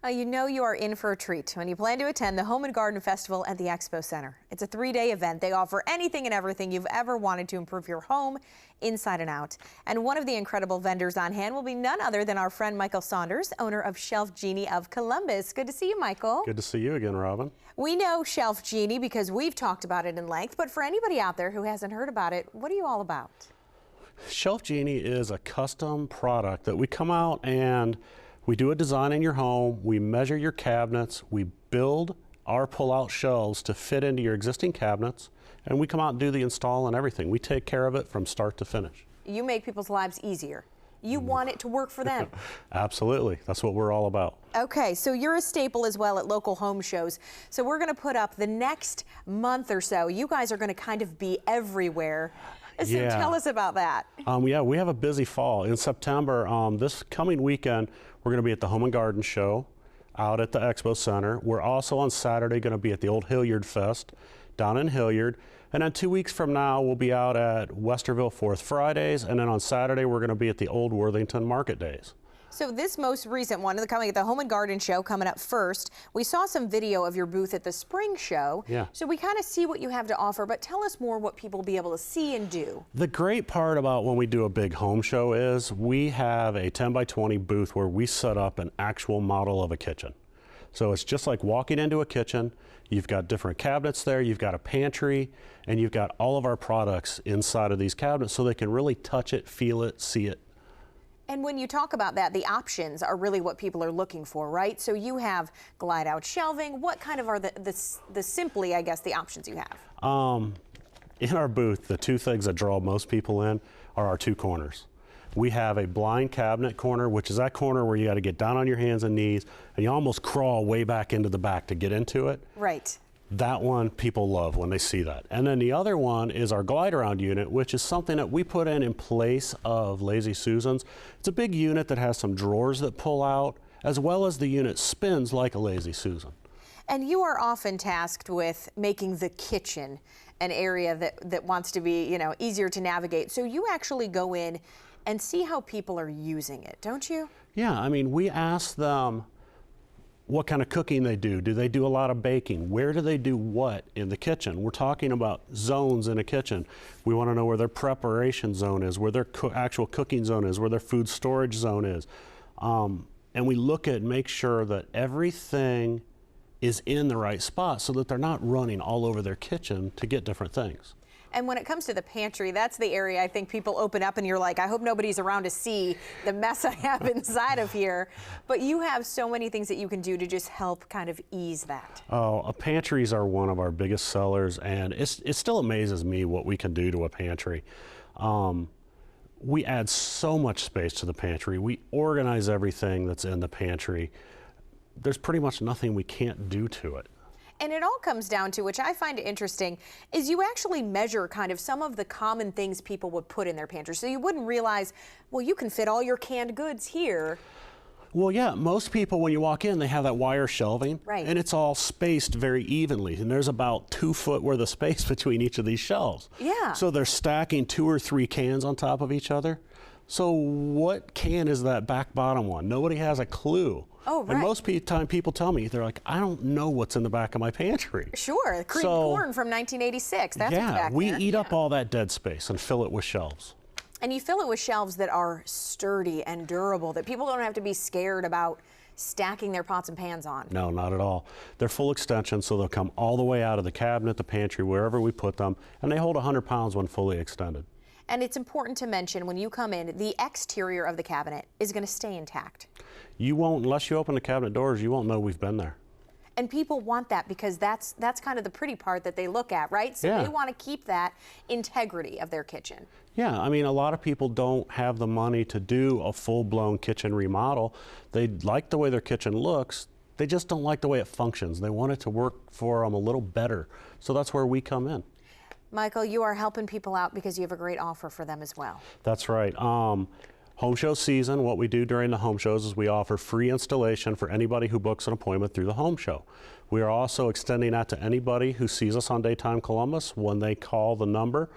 You know you are in for a treat when you plan to attend the Home and Garden Festival at the Expo Center. It's a 3-day event. They offer anything and everything you've ever wanted to improve your home inside and out. And one of the incredible vendors on hand will be none other than our friend Michael Saunders, owner of ShelfGenie of Columbus. Good to see you, Michael. Good to see you again, Robin. We know ShelfGenie because we've talked about it in length, but for anybody out there who hasn't heard about it, what are you all about? ShelfGenie is a custom product that we come out and we do a design in your home, we measure your cabinets, we build our pull-out shelves to fit into your existing cabinets, and we come out and do the install and everything. We take care of it from start to finish. You make people's lives easier. You want it to work for them. Absolutely. That's what we're all about. Okay, so you're a staple as well at local home shows. So we're going to put up the next month or so. You guys are going to kind of be everywhere. So tell us about that. Yeah, we have a busy fall. In September, this coming weekend, we're going to be at the Home and Garden Show out at the Expo Center. We're also on Saturday going to be at the Old Hilliard Fest down in Hilliard. And then 2 weeks from now, we'll be out at Westerville Fourth Fridays. And then on Saturday, we're going to be at the Old Worthington Market Days. So this most recent one, coming at the Home and Garden Show coming up first, we saw some video of your booth at the Spring Show. Yeah. So we kind of see what you have to offer, but tell us more what people will be able to see and do. The great part about when we do a big home show is we have a 10 by 20 booth where we set up an actual model of a kitchen. So it's just like walking into a kitchen. You've got different cabinets there, you've got a pantry, and you've got all of our products inside of these cabinets so they can really touch it, feel it, see it. And when you talk about that, the options are really what people are looking for, right? So you have glide out shelving. What kind of are the simply, I guess, the options you have? In our booth, the two things that draw most people in are our two corners. We have a blind cabinet corner, which is that corner where you got to get down on your hands and knees, and you almost crawl way back into the back to get into it. Right. That one people love when they see that. And then the other one is our glide around unit, which is something that we put in place of Lazy Susan's. It's a big unit that has some drawers that pull out, as well as the unit spins like a Lazy Susan. And you are often tasked with making the kitchen an area that wants to be, easier to navigate. So you actually go in and see how people are using it, don't you? Yeah, I mean, we ask them what kind of cooking they do. Do they do a lot of baking? Where do they do what in the kitchen? We're talking about zones in a kitchen. We want to know where their preparation zone is, where their actual cooking zone is, where their food storage zone is. And we look at, make sure that everything is in the right spot so that they're not running all over their kitchen to get different things. And when it comes to the pantry, that's the area I think people open up and you're like, I hope nobody's around to see the mess I have inside of here. But you have so many things that you can do to just help kind of ease that. Oh, pantries are one of our biggest sellers, and it still amazes me what we can do to a pantry. We add so much space to the pantry. We organize everything that's in the pantry. There's pretty much nothing we can't do to it. And it all comes down to, which I find interesting, is you actually measure kind of some of the common things people would put in their pantry. So you wouldn't realize, well, you can fit all your canned goods here. Well, yeah, most people, when you walk in, they have that wire shelving, right, and it's all spaced very evenly. And there's about 2 foot worth of space between each of these shelves. Yeah. So they're stacking 2 or 3 cans on top of each other. So what can is that back bottom one? Nobody has a clue. Oh, right. And most time people tell me, they're like, I don't know what's in the back of my pantry. Sure, creamed corn from 1986. That's what's back we there. eat up all that dead space and fill it with shelves. And you fill it with shelves that are sturdy and durable, that people don't have to be scared about stacking their pots and pans on. No, not at all. They're full extension, so they'll come all the way out of the cabinet, the pantry, wherever we put them, and they hold 100 pounds when fully extended. And it's important to mention when you come in, the exterior of the cabinet is going to stay intact. You won't, unless you open the cabinet doors, you won't know we've been there. And people want that because that's kind of the pretty part that they look at, right? So yeah, they want to keep that integrity of their kitchen. Yeah, I mean, a lot of people don't have the money to do a full-blown kitchen remodel. They like the way their kitchen looks. They just don't like the way it functions. They want it to work for them a little better. So that's where we come in. Michael, you are helping people out because you have a great offer for them as well. That's right. Home show season, what we do during the home shows is we offer free installation for anybody who books an appointment through the home show. We are also extending that to anybody who sees us on Daytime Columbus. When they call the number,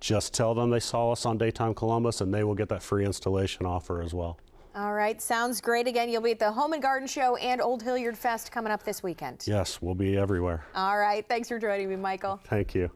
just tell them they saw us on Daytime Columbus and they will get that free installation offer as well. All right, sounds great. Again, you'll be at the Home and Garden Show and Old Hilliard Fest coming up this weekend. Yes, we'll be everywhere. All right, thanks for joining me, Michael. Thank you.